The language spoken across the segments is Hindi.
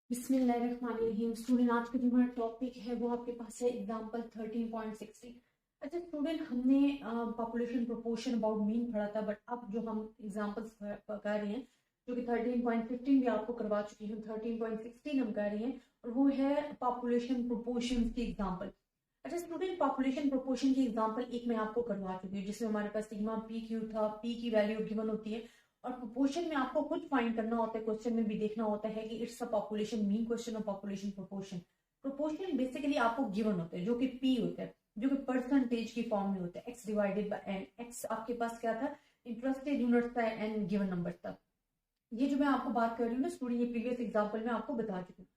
बिस्मिल्लाहिर्रहमानिर्रहीम। स्टूडेंट, आज का जो हमारा टॉपिक है वो आपके पास है एग्जांपल 13.16। अच्छा स्टूडेंट, हमने पॉपुलेशन प्रोपोर्शन अबाउट मीन पढ़ा था, बट अब जो हम एग्जांपल्स कर रहे हैं जो कि 13.15 भी आपको करवा चुकी हूँ, 13.16 हम कर रहे हैं और वो है पॉपुलेशन प्रोपोर्शन की एग्जांपल। अच्छा स्टूडेंट, पॉपुलेशन प्रोपोर्शन की एग्जांपल एक मैं आपको करवा चुकी हूँ जिसमें हमारे पास सिग्मा पी क्यू था, पी की वैल्यू गिवन होती है और प्रोपोर्शन में आपको खुद फाइंड करना होता है, क्वेश्चन में भी देखना होता है कि it's a population mean question और पॉपुलेशन प्रोपोर्शन। प्रोपोर्शन बेसिकली आपको गिवन होते हैं जो कि पी होता है, जो कि परसेंटेज की फॉर्म में होता है, X divided by N. X आपके पास क्या था, इंटरेस्टेड यूनिट था, एन गिवन नंबर था। ये जो मैं आपको बात कर रही हूँ ना स्टूडेंट, ये प्रीवियस एग्जाम्पल में आपको बता चुकी हूँ।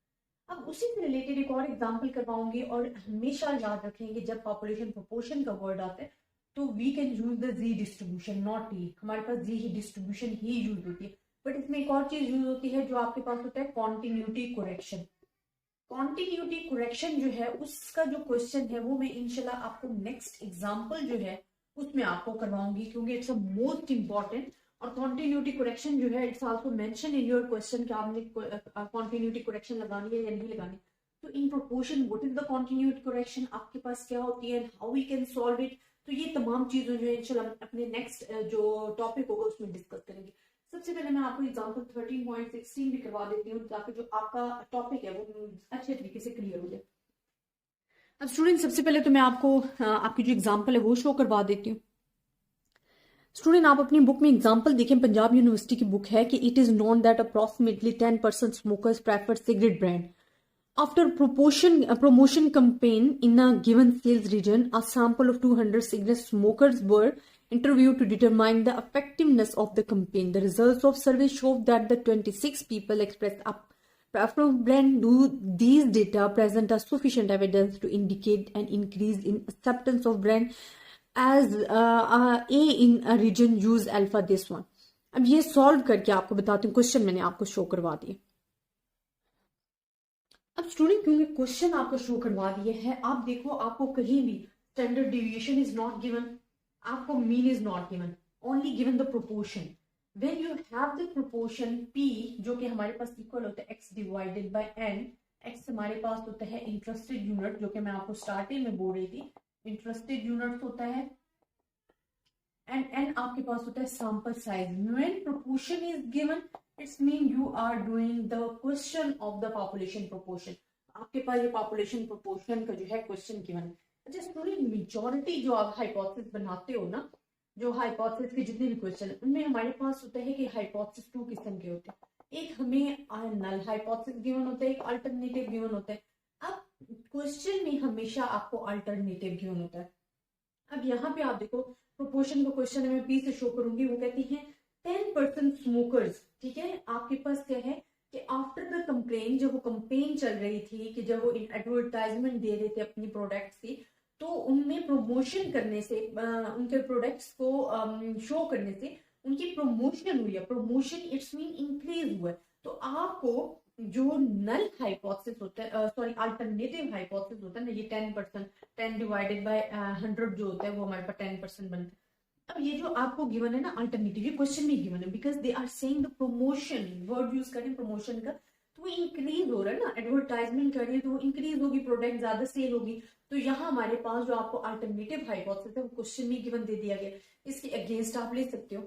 अब उसी से रिलेटेड एक और एग्जाम्पल करवाऊंगी और हमेशा याद रखेंगे जब पॉपुलेशन प्रोपोर्शन का वर्ड आता है तो we can use the G distribution, not T. हमारे पास जी ही डिस्ट्रीब्यूशन ही यूज होती है, बट इसमें एक और चीज यूज होती है जो आपके पास होता है कॉन्टिन्यूटी करेक्शन। कॉन्टिन्यूटी करेक्शन जो है उसका जो क्वेश्चन है वो मैं इंशाल्लाह आपको नेक्स्ट एग्जाम्पल जो है उसमें आपको करवाऊंगी, क्योंकि इट्स अ मोस्ट इंपॉर्टेंट। और कॉन्टिन्यूटी करेक्शन जो है it's also mention in your question कि आपने कॉन्टिन्यूटी करेक्शन लगानी है या नहीं लगानी। तो in proportion what is the continuity correction, आपके पास क्या होती है, how we can solve it. तो ये तमाम चीजें जो है इंशाल्लाह अपने नेक्स्ट जो टॉपिक होगा उसमें डिस्कस करेंगे। सबसे पहले मैं आपको एग्जांपल 13.16 भी करवा देती हूँ ताकि जो आपका टॉपिक है वो अच्छे तरीके से क्लियर हो जाए। अब स्टूडेंट, सबसे पहले तो मैं आपको आपकी जो एग्जांपल है वो शो करवा देती हूँ। स्टूडेंट, आप अपनी बुक में एग्जांपल देखें, पंजाब यूनिवर्सिटी की बुक है कि it is known that approximately 10% smokers prefer cigarette brand after promotion campaign in a given sales region. A sample of 200 cigarette smokers were interviewed to determine the effectiveness of the campaign. The results of survey showed that the 26 people expressed a preference brand. Do these data present a sufficient evidence to indicate an increase in acceptance of brand as A in a region use alpha this one? अब ये सॉल्व करके आपको बताती हूँ, क्वेश्चन मैंने आपको शो करवा दिए। अब स्टूडेंट, क्योंकि क्वेश्चन आपको शो करवा दिए हैं, आप देखो आपको कहीं भी standard deviation is not given, आपको mean is not given, only given the proportion. When you have the proportion P जो कि हमारे पास इक्वल होता है X divided by N. X हमारे पास होता है इंटरेस्टेड यूनिट जो कि मैं आपको स्टार्टिंग में बोल रही थी, इंटरेस्टेड यूनिट होता है, एंड एन आपके पास होता है sample size. When proportion is given it's mean you are doing the question of the population proportion. आपके पास ये पॉपुलेशन प्रोपोर्शन का जो है क्वेश्चन गिवन है। अच्छा स्टूडेंट, मेजॉरिटी जो आप हाइपोथेसिस बनाते हो ना, जो हाइपोथेसिस के जितने भी क्वेश्चन उनमें हमारे पास होता है कि हाइपोथेसिस टू किस्म के होते हैं। एक हमें नल हाइपोथेसिस गिवन होता है, एक अल्टरनेटिव गिवन होता है। अब क्वेश्चन में हमेशा आपको अल्टरनेटिव गिवन होता है। अब यहाँ पे आप देखो प्रोपोर्शन का क्वेश्चन है, मैं पी से शो करूंगी, वो कहती है 10% स्मोकर्स। ठीक है, आपके पास क्या है कि आफ्टर द कंप्लेन, जब वो कंपेन चल रही थी कि जब वो एडवर्टाइजमेंट दे रहे थे अपनी प्रोडक्ट्स की, तो उनमें प्रमोशन करने से उनके प्रोडक्ट्स को शो करने से उनकी प्रमोशन हुई है। प्रमोशन इट्स मीन इंक्रीज हुआ है। तो आपको जो नल हाइपोथेसिस होता है, सॉरी अल्टरनेटिव हाइपोथेसिस होता है ना, ये 10%, 10 डिवाइडेड बाय 100 जो होता है वो हमारे पास 10% बनता है। अब ये जो आपको गिवन है ना अल्टरनेटिव, ये क्वेश्चन में गिवन है because they are saying the promotion, word use करें प्रमोशन का, तो वो इंक्रीज हो रहा है ना, एडवर्टाइजमेंट कर रही है तो वो इंक्रीज होगी, प्रोडक्ट ज्यादा सेल होगी। तो यहाँ हमारे पास जो आपको अल्टरनेटिव हाइपोथेसिस है वो क्वेश्चन में गिवन दे दिया गया, इसके अगेंस्ट आप ले सकते हो।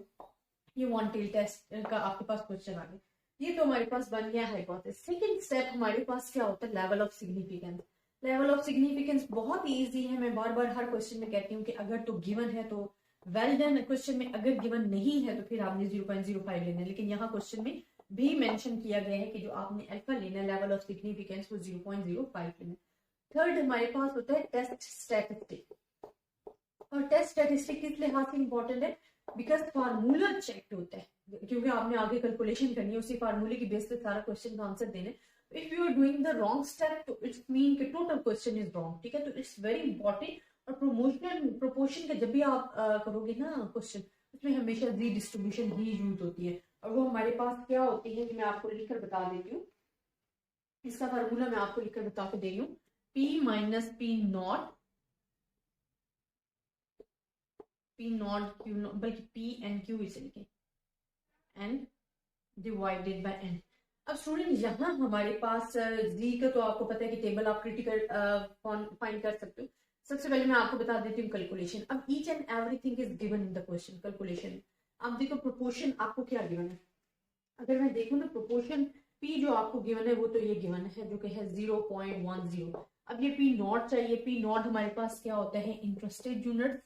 ये वन टेल टेस्ट का आपके पास क्वेश्चन आ गया, ये तो हमारे पास बन गया हाइपोथेसिस। सेकंड स्टेप हमारे पास क्या होता है, level of significance. Level of significance बहुत ही इजी है, मैं बार बार हर क्वेश्चन में कहती हूँ कि अगर तो गिवन है तो वेल डन, क्वेश्चन में अगर गिवन नहीं है तो फिर आपने 0.05 लेना है, लेकिन यहाँ क्वेश्चन में भी मेंशन किया गया है कि जो आपने अल्फा लेना है लेवल ऑफ सिग्निफिकेंस वो 0.05 लेना है। थर्ड हमारे पास होता है टेस्ट स्टैटिस्टिक, और टेस्ट स्टैटिस्टिक किस लिहाज से इंपॉर्टेंट है, बिकॉज फार्मूला चेक होता है, क्योंकि आपने आगे कैलकुलेशन करनी है, उसी फार्मूले की बेस पे सारा क्वेश्चन का आंसर देना है। If you are doing the wrong step तो इट्स मीन कि टोटल क्वेश्चन इज रॉन्ग। ठीक है, तो इट्स वेरी इंपॉर्टेंट। और प्रमोशनल प्रोपोर्शन का जब भी आप करोगे ना क्वेश्चन, उसमें हमेशा जी डिस्ट्रीब्यूशन ही यूज होती है, और वो हमारे पास क्या होती है कि मैं आपको लिखकर बता देती हूँ, इसका फार्मूला मैं आपको लिखकर बता के दे रही हूँ, P minus P not, P not Q not, बल्कि पी एन क्यू इसे लिखें, एन डिवाइडेड बाय एन। अब स्टूडेंट यहाँ हमारे पास जी का तो आपको पता है कि टेबल आप क्रिटिकल फाइंड कर सकते हो। सबसे पहले मैं आपको बता देती हूँ कैलकुलेशन। अब each and everything is given in the question calculation. अब देखो प्रोपोर्शन आपको क्या गिवन है। अगर मैं देखूँ ना प्रोपोर्शन पी जो आपको गिवन है वो तो ये गिवन है जो कि है 0.10। अब ये पी नॉट चाहिए। पी नॉट हमारे पास क्या होता है interested units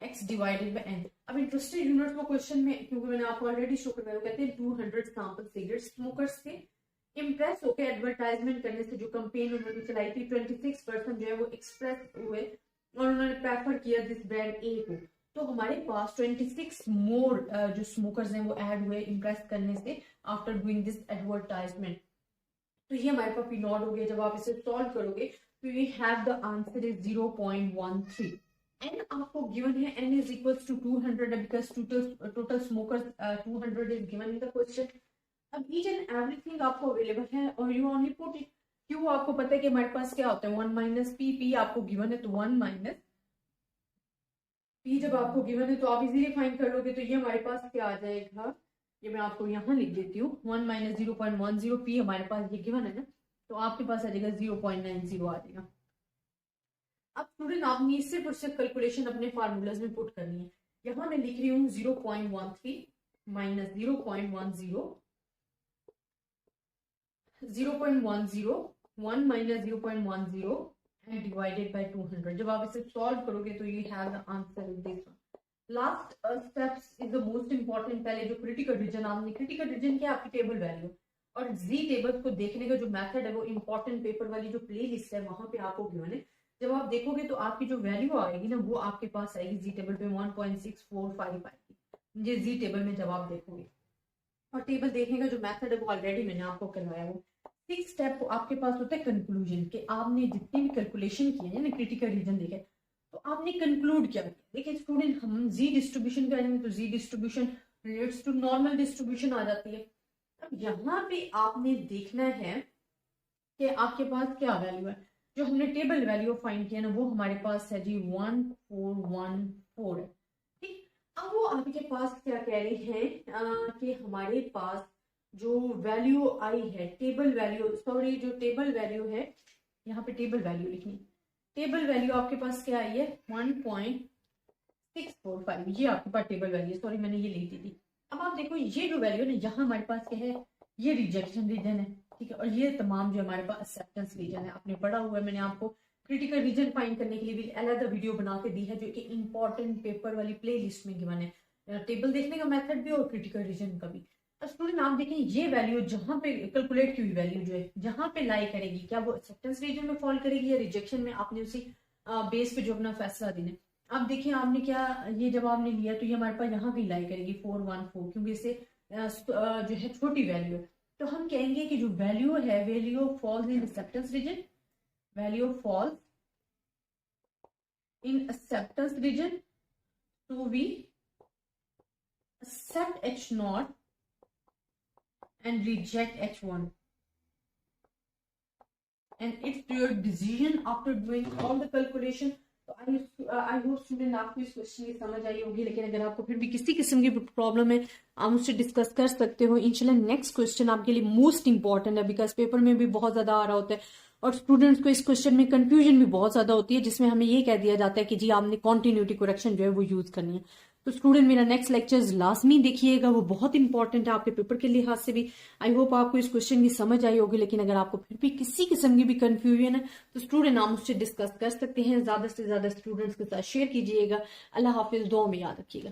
x divided by n। अब इंटरेस्टेड यूनिट्स को क्वेश्चन में क्योंकि मैंने आपको ऑलरेडी शो करवाया कहते हैं 200 सैंपल सिगरेट स्मोकर्स थे इम्प्रेस होकर एडवर्टाइजमेंट करने से जो कंपेन उन्होंने चलाई थी 26% जो है वो एक्सप्रेस हुए और उन्होंने प्रेफर किया दिस ब्रांड ए को। तो हमारे पास 26 मोर जो स्मोकर्स हैं वो ऐड हुए इम्प्रेस करने से आफ्टर डूइंग दिस एडवर्टाइजमेंट। तो ये हमारे पास पी नॉट हो गया। जब आप इसे सॉल्व करोगे तो we have the answer is 0.13। N आपको गिवन है n is equals to 200 because total smokers 200 is given in the question. अब ईच एंड एवरीथिंग आपको अवेलेबल है और यू ओनली पुट इट। क्यों आपको पता है कि हमारे पास क्या होता है 1 माइनस पी। पी आपको गिवन है तो 1 माइनस पी जब आपको गिवन है तो आप इजीली फाइंड कर लोगे। तो ये हमारे पास क्या आ जाएगा, ये मैं आपको यहाँ लिख देती हूँ 1 माइनस 0.10 पी हमारे पास ये गिवन है ना, तो आपके पास आ जाएगा 0.90 आ जाएगा। अब स्टूडेंट आपने सिर्फ और सिर्फ कैलकुलेशन अपने फार्मूलाज में पुट करनी है। यहाँ मैं लिख रही हूँ 0.13 minus 0.10 1 minus 0.10 and divided by 200। जब आप इसे सॉल्व करोगे तो you have the answer in this one। Last steps is the most important. पहले जो क्रिटिकल रीजन आपने क्रिटिकल रीजन क्या आपकी टेबल वैल्यू और जी टेबल को देखने का जो मेथड है वो इंपॉर्टेंट पेपर वाली जो प्ले लिस्ट है वहां पे आपको गिवन है। जब आप देखोगे तो आपकी जो वैल्यू आएगी ना वो आपके पास आएगी जी टेबल पे 1.645 आएगी ये जी टेबल में जब आप देखोगे। और टेबल देखने का जो मेथड है वो ऑलरेडी मैंने आपको करवाया। वो 6 स्टेप आपके पास होता है कंक्लूजन के। आपने जितने भी कैलकुलेशन किए हैं ना क्रिटिकल रीजन देखे तो आपने कंक्लूड क्या किया। देखिए स्टूडेंट हम जी डिस्ट्रीब्यूशन करेंगे तो G distribution relates to normal distribution आ जाती है। अब यहाँ पे आपने देखना है कि आपके पास क्या वैल्यू है। जो हमने टेबल वैल्यू फाइंड किया ना वो हमारे पास है जी 1414 है। ठीक, अब वो आपके पास क्या कह रहे हैं कि हमारे पास जो वैल्यू आई है टेबल वैल्यू सॉरी जो टेबल वैल्यू है यहाँ पे टेबल वैल्यू लिखनी। टेबल वैल्यू आपके पास क्या आई है 1.645 ये आपके पास टेबल वैल्यू सॉरी मैंने ये लिख दी थी। अब आप देखो ये जो वैल्यू है यहाँ हमारे पास क्या है ये रिजेक्शन रीजन है। ठीक है, और ये तमाम जो हमारे पास एक्सेप्टेंस रीजन है आपने पढ़ा हुआ है। मैंने आपको क्रिटिकल रीजन फाइंड करने के लिए भी अलग वीडियो बना के दी है जो कि इंपॉर्टेंट पेपर वाली प्ले लिस्ट में गिवन है। टेबल देखने का मेथड भी और क्रिटिकल रीजन का भी। स्टूडेंट आप देखें ये वैल्यू जहां पे कैलकुलेट की हुई वैल्यू जो है जहां पे लाई करेगी क्या वो एक्सेप्टेंस रीजन में फॉल करेगी या रिजेक्शन में। आपने उसी बेस पे जो अपना फैसला देना है। आप देखिए आपने क्या ये जब आपने लिया तो ये हमारे पास यहाँ भी लाई करेगी 414 क्योंकि इसे जो है छोटी वैल्यू है। तो हम कहेंगे कि जो वैल्यू है value falls in acceptance region value falls in acceptance region तो we accept H0 and reject H1 and it's your decision after doing all the calculation। तो आई होप स्टूडेंट आपको इस क्वेश्चन की समझ आई होगी। लेकिन अगर आपको फिर भी किसी किस्म की प्रॉब्लम है आप मुझसे डिस्कस कर सकते हो। इंशाल्लाह नेक्स्ट क्वेश्चन आपके लिए मोस्ट इंपॉर्टेंट है बिकॉज पेपर में भी बहुत ज्यादा आ रहा होता है और स्टूडेंट्स को इस क्वेश्चन में कंफ्यूजन भी बहुत ज्यादा होती है जिसमें हमें ये कह दिया जाता है कि जी आपने कॉन्टिन्यूटी करेक्शन जो है वो यूज करनी है। तो स्टूडेंट मेरा नेक्स्ट लेक्चर्स लाजमी देखिएगा वो बहुत इंपॉर्टेंट है आपके पेपर के लिहाज से भी। आई होप आपको इस क्वेश्चन की समझ आई होगी। लेकिन अगर आपको फिर भी किसी किस्म की भी कंफ्यूजन है तो स्टूडेंट आप मुझसे डिस्कस कर सकते हैं। ज्यादा से ज्यादा स्टूडेंट्स के साथ शेयर कीजिएगा। अल्लाह हाफिज, दुआ में याद रखिएगा।